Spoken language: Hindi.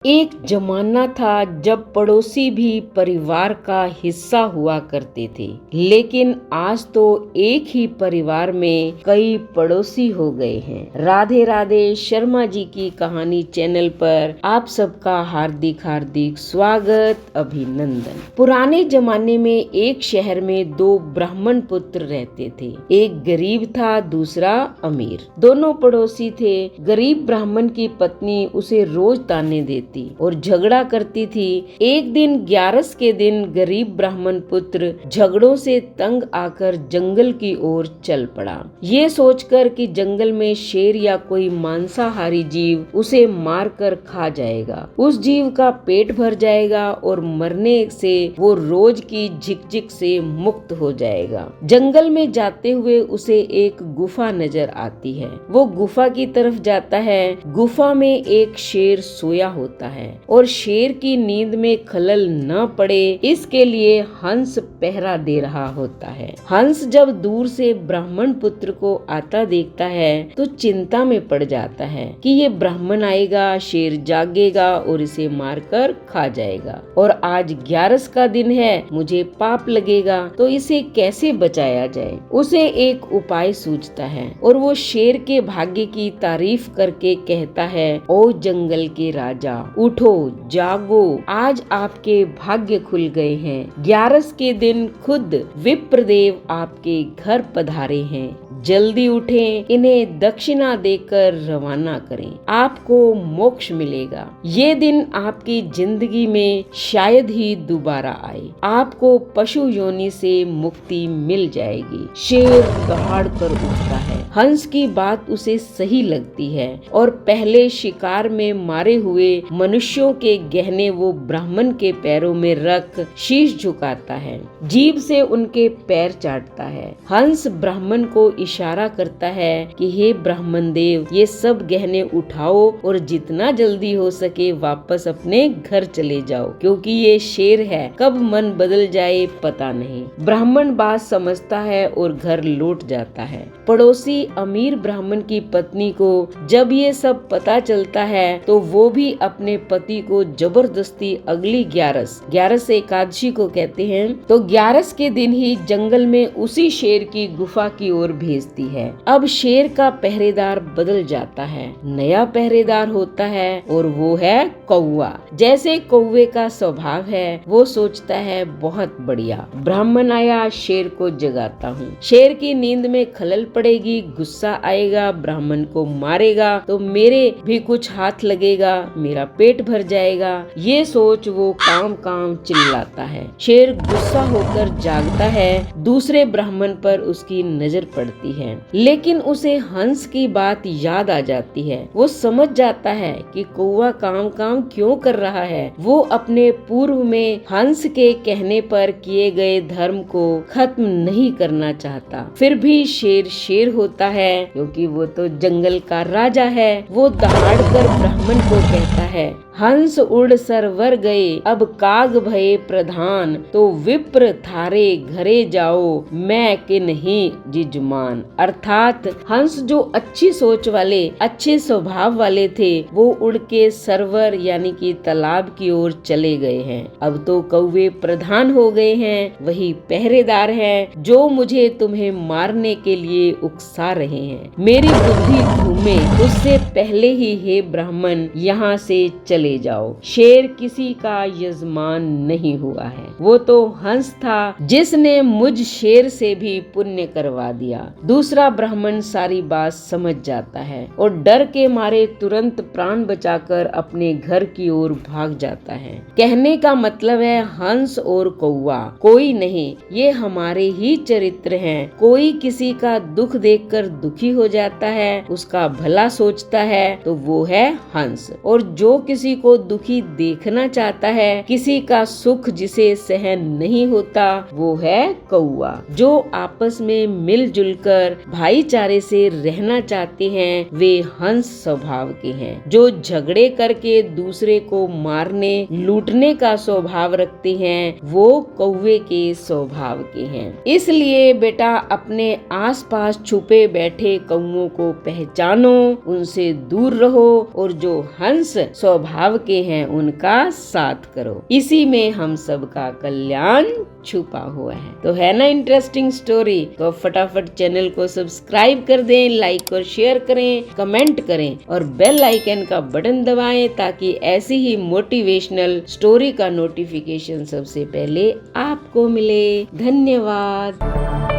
एक जमाना था जब पड़ोसी भी परिवार का हिस्सा हुआ करते थे, लेकिन आज तो एक ही परिवार में कई पड़ोसी हो गए हैं। राधे राधे शर्मा जी की कहानी चैनल पर आप सबका हार्दिक हार्दिक स्वागत, अभिनंदन। पुराने जमाने में एक शहर में दो ब्राह्मण पुत्र रहते थे। एक गरीब था, दूसरा अमीर। दोनों पड़ोसी थे। गरीब ब्राह्मण की पत्नी उसे रोज ताने देती और झगड़ा करती थी। एक दिन 11 के दिन गरीब ब्राह्मण पुत्र झगड़ों से तंग आकर जंगल की ओर चल पड़ा, ये सोचकर कि जंगल में शेर या कोई मांसाहारी जीव उसे मारकर खा जाएगा। उस जीव का पेट भर जाएगा और मरने से वो रोज की झिकझिक से मुक्त हो जाएगा। जंगल में जाते हुए उसे एक गुफा नजर आती है। वो गुफा की तरफ जाता है। गुफा में एक शेर सोया होता है और शेर की नींद में खलल न पड़े इसके लिए हंस पहरा दे रहा होता है। हंस जब दूर से ब्राह्मण पुत्र को आता देखता है तो चिंता में पड़ जाता है कि ये ब्राह्मण आएगा, शेर जागेगा और इसे मारकर खा जाएगा। और आज 11 का दिन है, मुझे पाप लगेगा, तो इसे कैसे बचाया जाए। उसे एक उपाय सूझता है और वो शेर के भाग्य की तारीफ करके कहता है, ओ जंगल के राजा, उठो जागो, आज आपके भाग्य खुल गए हैं। 11 के दिन खुद विप्रदेव आपके घर पधारे हैं। जल्दी उठें, इन्हें दक्षिणा देकर रवाना करें, आपको मोक्ष मिलेगा। ये दिन आपकी जिंदगी में शायद ही दोबारा आए। आपको पशु योनि से मुक्ति मिल जाएगी। शेर दहाड़ कर उठता है। हंस की बात उसे सही लगती है और पहले शिकार में मारे हुए मनुष्यों के गहने वो ब्राह्मण के पैरों में रख शीश झुकाता है, जीभ से उनके पैर चाटता है। हंस ब्राह्मण को इशारा करता है कि हे ब्राह्मण देव, ये सब गहने उठाओ और जितना जल्दी हो सके वापस अपने घर चले जाओ, क्योंकि ये शेर है, कब मन बदल जाए पता नहीं। ब्राह्मण बात समझता है और घर लौट जाता है। पड़ोसी अमीर ब्राह्मण की पत्नी को जब ये सब पता चलता है तो वो भी अपने पति को जबरदस्ती अगली 11 एकादशी को कहते हैं, तो 11 के दिन ही जंगल में उसी शेर की गुफा की ओर भेजती है। अब शेर का पहरेदार बदल जाता है, नया पहरेदार होता है और वो है कौवा। जैसे कौवे का स्वभाव है, वो सोचता है बहुत बढ़िया, ब्राह्मण आया, शेर को जगाता हूँ। शेर की नींद में खलल पड़ेगी, गुस्सा आएगा, ब्राह्मण को मारेगा तो मेरे भी कुछ हाथ लगेगा, मेरा पेट भर जाएगा। ये सोच वो काम काम चिल्लाता है। शेर गुस्सा होकर जागता है। दूसरे ब्राह्मण पर उसकी नजर पड़ती है, लेकिन उसे हंस की बात याद आ जाती है। वो समझ जाता है कि कौवा काम काम क्यों कर रहा है। वो अपने पूर्व में हंस के कहने पर किए गए धर्म को खत्म नहीं करना चाहता। फिर भी शेर शेर होता है, क्योंकि वो तो जंगल का राजा है। वो दहाड़ कर ब्राह्मण को कहता है, हंस उड़ सरवर गए, अब काग भये प्रधान, तो विप्र थारे घरे जाओ, मैं कि नहीं जिजमान। अर्थात हंस जो अच्छी सोच वाले, अच्छे स्वभाव वाले थे, वो उड़ के सरवर यानी कि तालाब की ओर चले गए हैं। अब तो कौवे प्रधान हो गए हैं, वही पहरेदार हैं जो मुझे तुम्हें मारने के लिए उकसा रहे हैं। मेरी बुद्धि घूमे उससे पहले ही हे ब्राह्मण यहाँ से चले जाओ। शेर किसी का यजमान नहीं हुआ है, वो तो हंस था जिसने मुझ शेर से भी पुण्य करवा दिया। दूसरा ब्राह्मण सारी बात समझ जाता है और डर के मारे तुरंत प्राण बचाकर अपने घर की ओर भाग जाता है। कहने का मतलब है हंस और कौवा कोई नहीं, ये हमारे ही चरित्र हैं। कोई किसी का दुख देखकर दुखी हो जाता है, उसका भला सोचता है, तो वो है हंस। और जो किसी को दुखी देखना चाहता है, किसी का सुख जिसे सहन नहीं होता, वो है कौवा। जो आपस में मिलजुल कर भाईचारे से रहना चाहते हैं, वे हंस स्वभाव के हैं। जो झगड़े करके दूसरे को मारने लूटने का स्वभाव रखते हैं, वो कौवे के स्वभाव के हैं। इसलिए बेटा अपने आसपास छुपे बैठे कौवों को पहचानो, उनसे दूर रहो और जो हंस स्वभाव भाव के हैं उनका साथ करो, इसी में हम सबका कल्याण छुपा हुआ है। तो है ना इंटरेस्टिंग स्टोरी? तो फटाफट चैनल को सब्सक्राइब कर दें, लाइक और शेयर करें, कमेंट करें और बेल आइकन का बटन दबाएं ताकि ऐसी ही मोटिवेशनल स्टोरी का नोटिफिकेशन सबसे पहले आपको मिले। धन्यवाद।